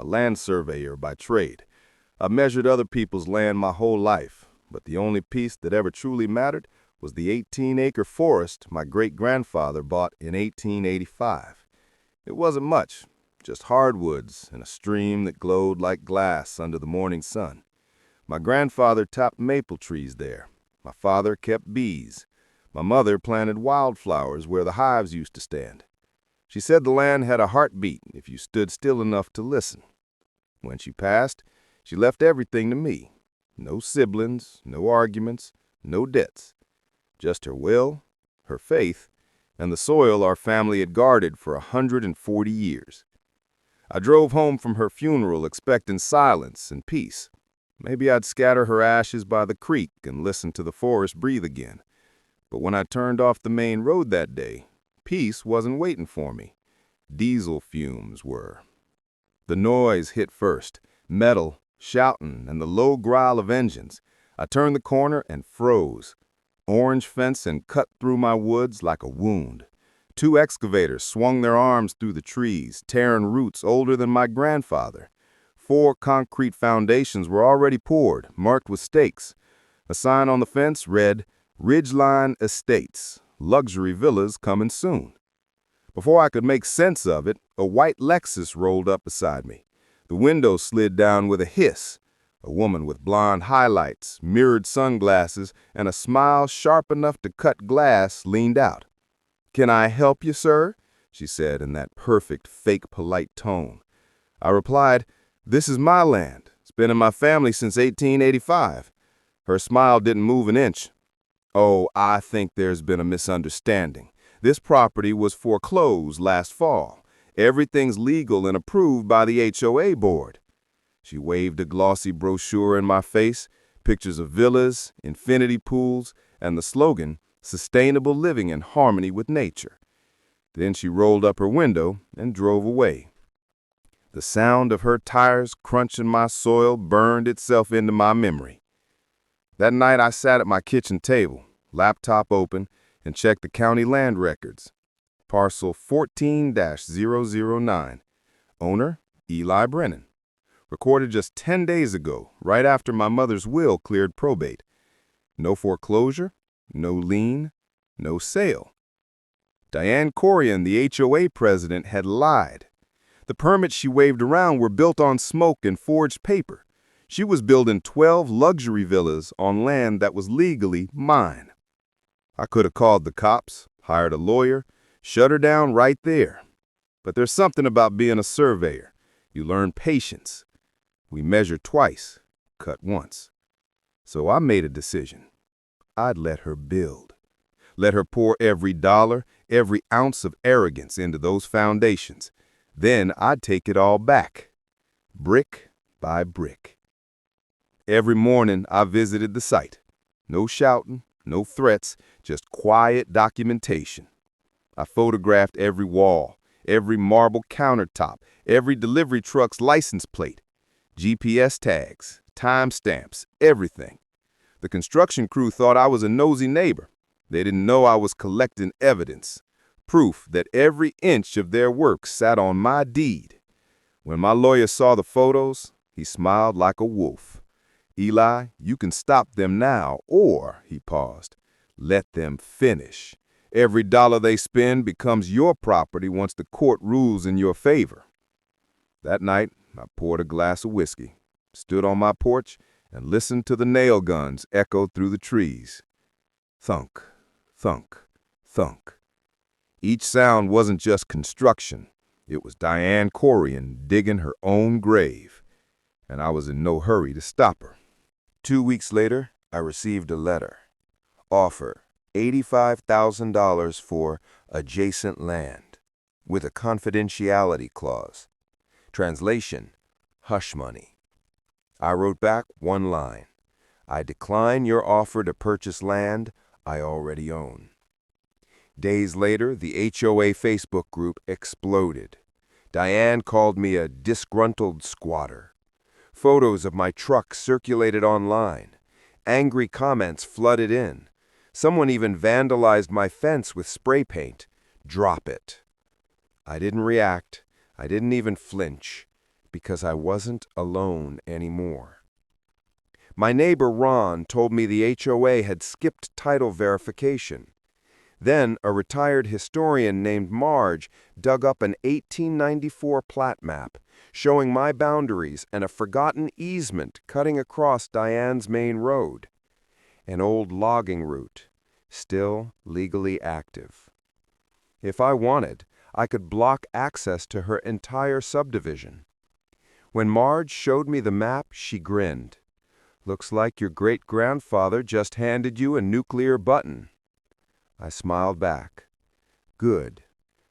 a land surveyor by trade. I've measured other people's land my whole life, but the only piece that ever truly mattered was the 18-acre forest my great-grandfather bought in 1885. It wasn't much, just hardwoods and a stream that glowed like glass under the morning sun. My grandfather topped maple trees there. My father kept bees. My mother planted wildflowers where the hives used to stand. She said the land had a heartbeat if you stood still enough to listen. When she passed, she left everything to me. No siblings, no arguments, no debts. Just her will, her faith, and the soil our family had guarded for 140 years. I drove home from her funeral expecting silence and peace. Maybe I'd scatter her ashes by the creek and listen to the forest breathe again. But when I turned off the main road that day, peace wasn't waiting for me. Diesel fumes were. The noise hit first, metal, shouting, and the low growl of engines. I turned the corner and froze. Orange fencing cut through my woods like a wound. 2 excavators swung their arms through the trees, tearing roots older than my grandfather. 4 concrete foundations were already poured, marked with stakes. A sign on the fence read, "Ridgeline Estates, luxury villas coming soon." Before I could make sense of it, a white Lexus rolled up beside me. The window slid down with a hiss. A woman with blonde highlights, mirrored sunglasses, and a smile sharp enough to cut glass leaned out. "Can I help you, sir?" she said in that perfect, fake polite tone. I replied, "This is my land. It's been in my family since 1885. Her smile didn't move an inch. "Oh, I think there's been a misunderstanding. This property was foreclosed last fall. Everything's legal and approved by the HOA board." She waved a glossy brochure in my face, pictures of villas, infinity pools, and the slogan, "Sustainable living in harmony with nature." Then she rolled up her window and drove away. The sound of her tires crunching my soil burned itself into my memory. That night I sat at my kitchen table, laptop open, and checked the county land records. Parcel 14-009. Owner, Eli Brennan. Recorded just 10 days ago, right after my mother's will cleared probate. No foreclosure, no lien, no sale. Diane Corian, the HOA president, had lied. The permits she waved around were built on smoke and forged paper. She was building 12 luxury villas on land that was legally mine. I could have called the cops, hired a lawyer, shut her down right there. But there's something about being a surveyor. You learn patience. We measure twice, cut once. So I made a decision. I'd let her build. Let her pour every dollar, every ounce of arrogance into those foundations. Then I'd take it all back, brick by brick. Every morning I visited the site. No shouting, no threats, just quiet documentation. I photographed every wall, every marble countertop, every delivery truck's license plate, GPS tags, timestamps, everything. The construction crew thought I was a nosy neighbor. They didn't know I was collecting evidence, proof that every inch of their work sat on my deed. When my lawyer saw the photos, he smiled like a wolf. "Eli, you can stop them now, or," he paused, "let them finish. Every dollar they spend becomes your property once the court rules in your favor." That night, I poured a glass of whiskey, stood on my porch, and listened to the nail guns echo through the trees. Thunk, thunk, thunk. Each sound wasn't just construction. It was Diane Corian digging her own grave, and I was in no hurry to stop her. 2 weeks later, I received a letter. Offer $85,000 for adjacent land, with a confidentiality clause. Translation, hush money. I wrote back one line. "I decline your offer to purchase land I already own." Days later, the HOA Facebook group exploded. Diane called me a disgruntled squatter. Photos of my truck circulated online. Angry comments flooded in. Someone even vandalized my fence with spray paint. Drop it. I didn't react. I didn't even flinch. because I wasn't alone anymore. My neighbor Ron told me the HOA had skipped title verification. Then a retired historian named Marge dug up an 1894 plat map showing my boundaries and a forgotten easement cutting across Diane's main road. An old logging route, still legally active. If I wanted, I could block access to her entire subdivision. When Marge showed me the map, she grinned. "Looks like your great-grandfather just handed you a nuclear button." I smiled back. Good.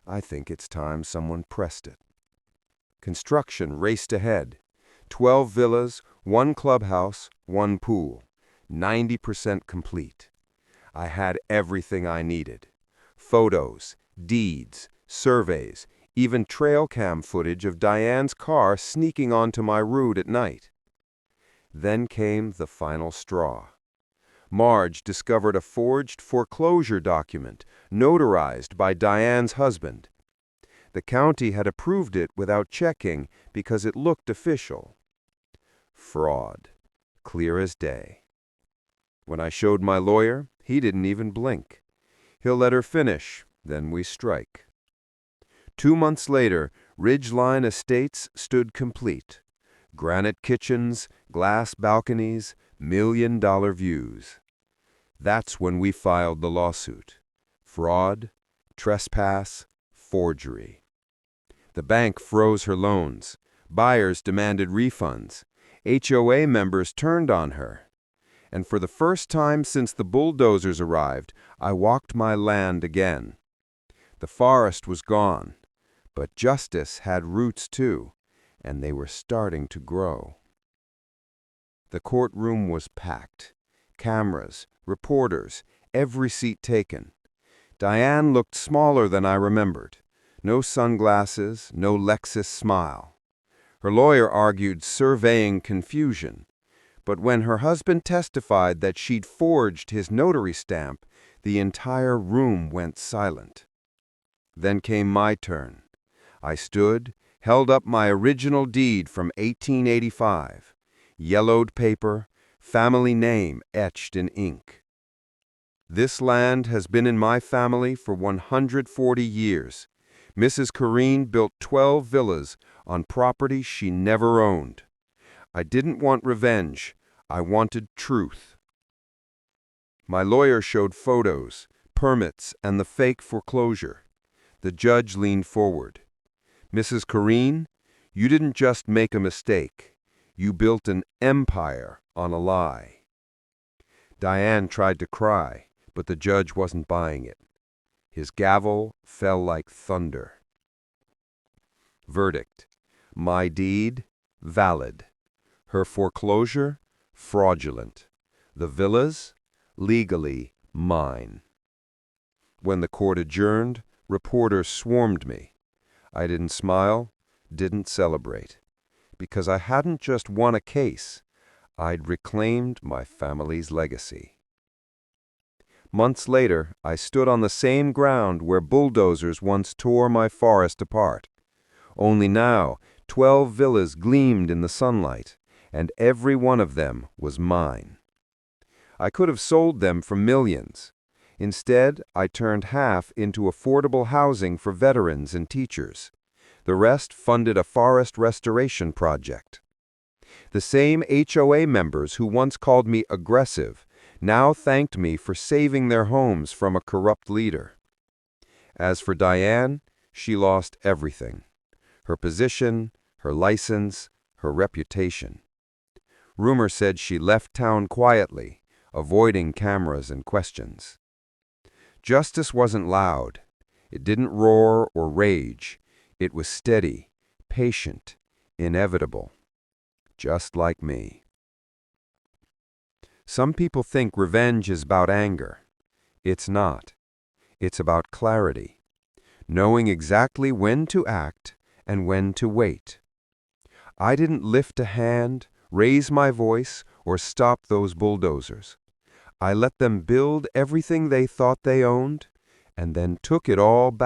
I think it's time someone pressed it. Construction raced ahead. 12 villas, 1 clubhouse, 1 pool. 90% complete. I had everything I needed. Photos, deeds, surveys, even trail cam footage of Diane's car sneaking onto my route at night. Then came the final straw. Marge discovered a forged foreclosure document, notarized by Diane's husband. The county had approved it without checking because it looked official. Fraud. Clear as day. When I showed my lawyer, he didn't even blink. He'll let her finish, then we strike. 2 months later, Ridgeline Estates stood complete. Granite kitchens, glass balconies, million-dollar views. That's when we filed the lawsuit. Fraud, trespass, forgery. The bank froze her loans. Buyers demanded refunds. HOA members turned on her. And for the first time since the bulldozers arrived, I walked my land again. The forest was gone, but justice had roots too, and they were starting to grow. The courtroom was packed. Cameras, reporters, every seat taken. Diane looked smaller than I remembered. No sunglasses, no Lexus smile. Her lawyer argued surveying confusion. But when her husband testified that she'd forged his notary stamp, the entire room went silent. Then came my turn. I stood, held up my original deed from 1885. Yellowed paper, family name etched in ink. This land has been in my family for 140 years. Mrs. Corrine built 12 villas on property she never owned. I didn't want revenge. I wanted truth. My lawyer showed photos, permits, and the fake foreclosure. The judge leaned forward. "Mrs. Corrine, you didn't just make a mistake. You built an empire on a lie." Diane tried to cry, but the judge wasn't buying it. His gavel fell like thunder. Verdict: my deed, valid. Her foreclosure, fraudulent. The villas, legally mine. When the court adjourned, reporters swarmed me. I didn't smile, didn't celebrate, because I hadn't just won a case. I'd reclaimed my family's legacy. Months later, I stood on the same ground where bulldozers once tore my forest apart. Only now, 12 villas gleamed in the sunlight, and every one of them was mine. I could have sold them for millions. Instead, I turned half into affordable housing for veterans and teachers. The rest funded a forest restoration project. The same HOA members who once called me aggressive now thanked me for saving their homes from a corrupt leader. As for Diane, she lost everything: her position, her license, her reputation. Rumor said she left town quietly, avoiding cameras and questions. Justice wasn't loud. It didn't roar or rage. It was steady, patient, inevitable. Just like me. Some people think revenge is about anger. It's not. It's about clarity, knowing exactly when to act and when to wait. I didn't lift a hand, raise my voice, or stop those bulldozers. I let them build everything they thought they owned, and then took it all back.